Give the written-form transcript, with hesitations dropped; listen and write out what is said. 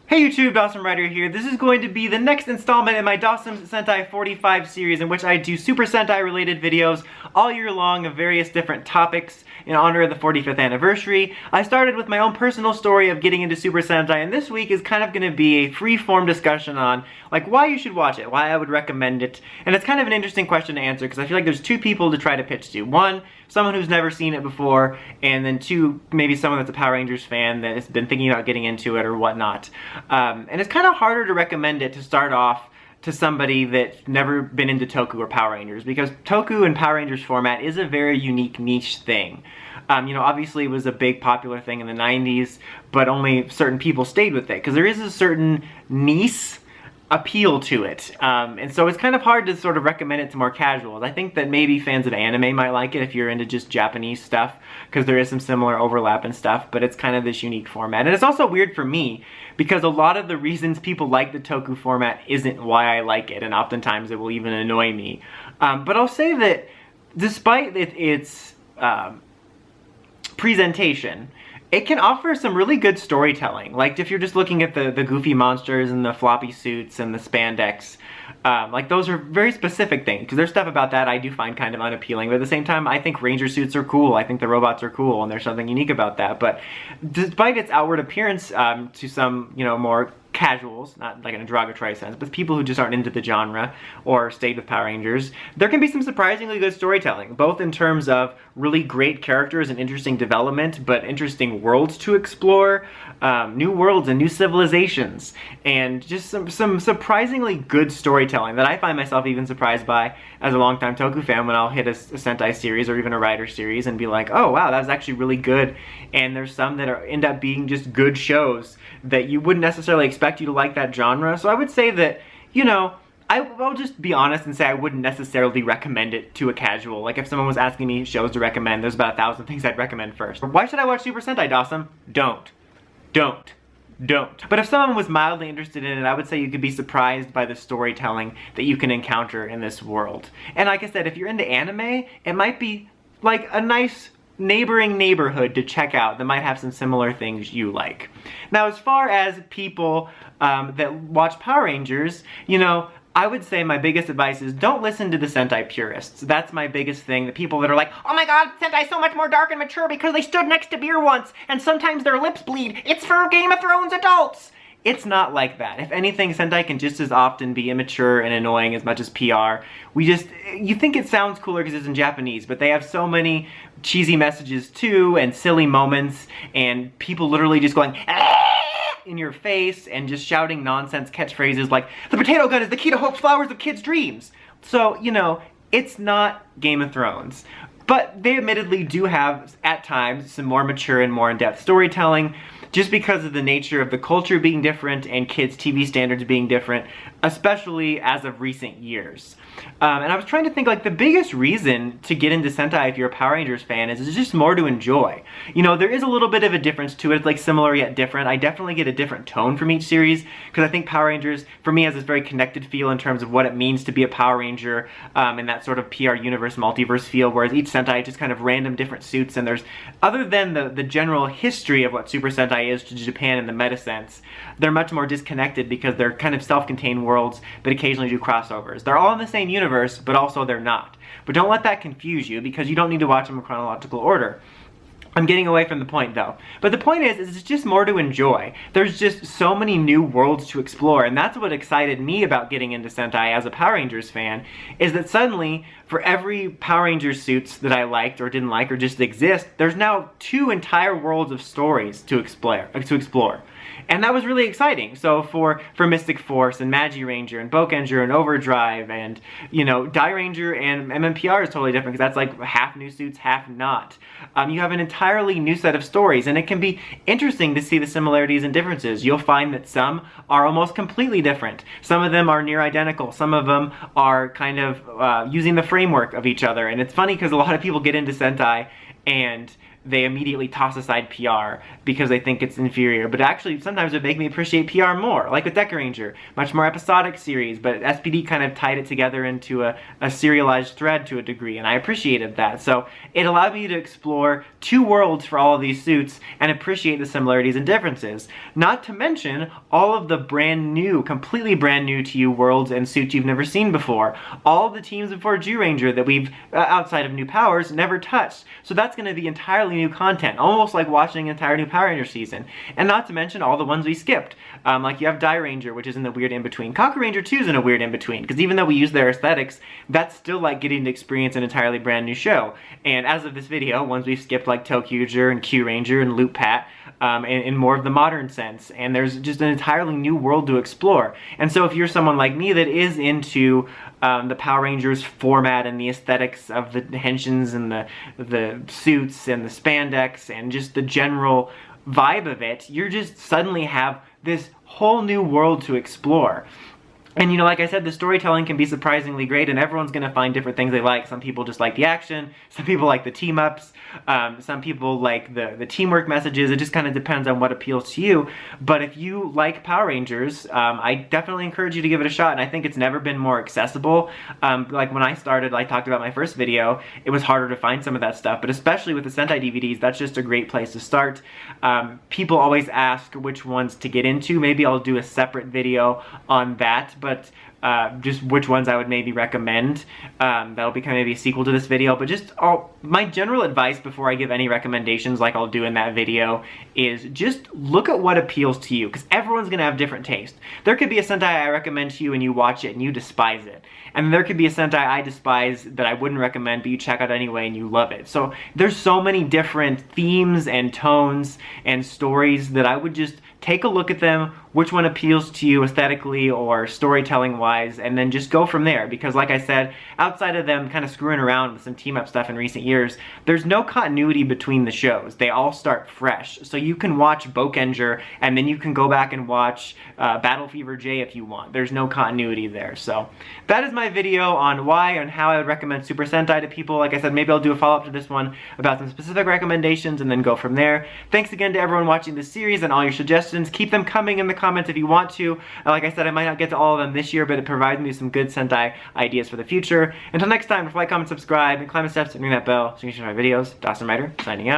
Hey YouTube, Dosm Writer here. This is going to be the next installment in my Dosm Sentai 45 series in which I do Super Sentai related videos all year long of various different topics in honor of the 45th anniversary. I started with my own personal story of getting into Super Sentai, and this week is kind of going to be a free-form discussion on like why you should watch it, why I would recommend it. And it's kind of an interesting question to answer because I feel like there's two people to try to pitch to. One, someone who's never seen it before, and then two, maybe someone that's a Power Rangers fan that has been thinking about getting into it or whatnot. And it's kind of harder to recommend it to start off to somebody that's never been into Toku or Power Rangers, because Toku and Power Rangers format is a very unique niche thing. You know, obviously it was a big popular thing in the 90s, but only certain people stayed with it, because there is a certain niche appeal to it. And so it's kind of hard to sort of recommend it to more casuals. I think that maybe fans of anime might like it if you're into just Japanese stuff, because there is some similar overlap and stuff, but it's kind of this unique format. And it's also weird for me, because a lot of the reasons people like the Toku format isn't why I like it, and oftentimes it will even annoy me. But I'll say that despite its presentation, it can offer some really good storytelling. Like if you're just looking at the goofy monsters and the floppy suits and the spandex, like those are very specific things, because there's stuff about that I do find kind of unappealing, but at the same time I think ranger suits are cool, I think the robots are cool, and there's something unique about that. But despite its outward appearance to some, you know, more casuals, not like in a derogatory sense, but people who just aren't into the genre or stayed with Power Rangers, there can be some surprisingly good storytelling, both in terms of really great characters and interesting development, but interesting worlds to explore, new worlds and new civilizations, and just some surprisingly good storytelling that I find myself even surprised by as a longtime Toku fan when I'll hit a Sentai series or even a Rider series and be like, oh wow, that was actually really good. And there's some that end up being just good shows that you wouldn't necessarily expect you to like that genre. So I would say that, you know, I'll just be honest and say I wouldn't necessarily recommend it to a casual. Like if someone was asking me shows to recommend, there's about 1,000 things I'd recommend first. Why should I watch Super Sentai, Dosm? Don't. But if someone was mildly interested in it, I would say you could be surprised by the storytelling that you can encounter in this world. And like I said, if you're into anime, it might be like a nice neighboring neighborhood to check out that might have some similar things you like. Now, as far as people that watch Power Rangers, you know, I would say my biggest advice is don't listen to the Sentai purists. That's my biggest thing. The people that are like, oh my god, Sentai's so much more dark and mature because they stood next to beer once and sometimes their lips bleed. It's for Game of Thrones adults. It's not like that. If anything, Sentai can just as often be immature and annoying as much as PR. You think it sounds cooler because it's in Japanese, but they have so many cheesy messages too, and silly moments, and people literally just going, "Ah!" in your face, and just shouting nonsense catchphrases like, the potato gun is the key to hope's flowers of kids' dreams. So, you know, it's not Game of Thrones. But they admittedly do have, at times, some more mature and more in-depth storytelling, just because of the nature of the culture being different and kids' TV standards being different, especially as of recent years. And I was trying to think, like, the biggest reason to get into Sentai if you're a Power Rangers fan is it's just more to enjoy. You know, there is a little bit of a difference to it. It's like similar yet different. I definitely get a different tone from each series, because I think Power Rangers, for me, has this very connected feel in terms of what it means to be a Power Ranger, in that sort of PR universe, multiverse feel, whereas each Sentai is just kind of random different suits, and there's, other than the general history of what Super Sentai is to Japan in the meta sense, they're much more disconnected because they're kind of self-contained worlds that occasionally do crossovers. They're all in the same universe, but also they're not. But don't let that confuse you, because you don't need to watch them in chronological order. I'm getting away from the point though. But the point is it's just more to enjoy. There's just so many new worlds to explore, and that's what excited me about getting into Sentai as a Power Rangers fan, is that suddenly, for every Power Rangers suits that I liked or didn't like or just exist, there's now 2 entire worlds of stories to explore. And that was really exciting. So for Mystic Force and Magi Ranger and Bokenger and Overdrive and, you know, Die Ranger and MMPR is totally different because that's like half new suits, half not. You have an entirely new set of stories, and it can be interesting to see the similarities and differences. You'll find that some are almost completely different. Some of them are near identical. Some of them are kind of using the framework of each other. And it's funny because a lot of people get into Sentai and they immediately toss aside PR because they think it's inferior. But actually, sometimes it would make me appreciate PR more, like with Deca Ranger. Much more episodic series, but SPD kind of tied it together into a serialized thread to a degree, and I appreciated that. So it allowed me to explore two worlds for all of these suits and appreciate the similarities and differences. Not to mention all of the brand new, completely brand new to you worlds and suits you've never seen before. All of the teams before Ranger that we've, outside of new powers, never touched. So that's going to be entirely new content, almost like watching an entire new Power Ranger season. And not to mention all the ones we skipped. Like you have Ranger, which is in the weird in-between. Kaku Ranger 2 is in a weird in-between, because even though we use their aesthetics, that's still like getting to experience an entirely brand new show. And as of this video, ones we've skipped like Tokyuger and Q Ranger and Loop Pat, in more of the modern sense. And there's just an entirely new world to explore. And so if you're someone like me that is into the Power Rangers format and the aesthetics of the henshins and the suits and the spandex and just the general vibe of it, you just suddenly have this whole new world to explore. And you know, like I said, the storytelling can be surprisingly great, and everyone's going to find different things they like. Some people just like the action, some people like the team-ups, some people like the teamwork messages. It just kind of depends on what appeals to you. But if you like Power Rangers, I definitely encourage you to give it a shot, and I think it's never been more accessible. Like when I started, I talked about my first video, it was harder to find some of that stuff, but especially with the Sentai DVDs, that's just a great place to start. People always ask which ones to get into. Maybe I'll do a separate video on that, but just which ones I would maybe recommend. That'll be kind of maybe a sequel to this video, but just my general advice before I give any recommendations like I'll do in that video is just look at what appeals to you, because everyone's gonna have different taste. There could be a Sentai I recommend to you and you watch it and you despise it. And there could be a Sentai I despise that I wouldn't recommend, but you check out anyway and you love it. So there's so many different themes and tones and stories that I would just take a look at them, which one appeals to you aesthetically or storytelling wise, and then just go from there. Because like I said, outside of them kind of screwing around with some team-up stuff in recent years, there's no continuity between the shows. They all start fresh. So you can watch Bokenger, and then you can go back and watch Battle Fever J if you want. There's no continuity there. So that is my video on why and how I would recommend Super Sentai to people. Like I said, maybe I'll do a follow-up to this one about some specific recommendations and then go from there. Thanks again to everyone watching this series and all your suggestions. Keep them coming in the comments if you want to. Like I said, I might not get to all of them this year, but it provides me some good Sentai ideas for the future. Until next time, like, comment, subscribe, and climb the steps and ring that bell so you can see my videos. Dosm Rider, signing out.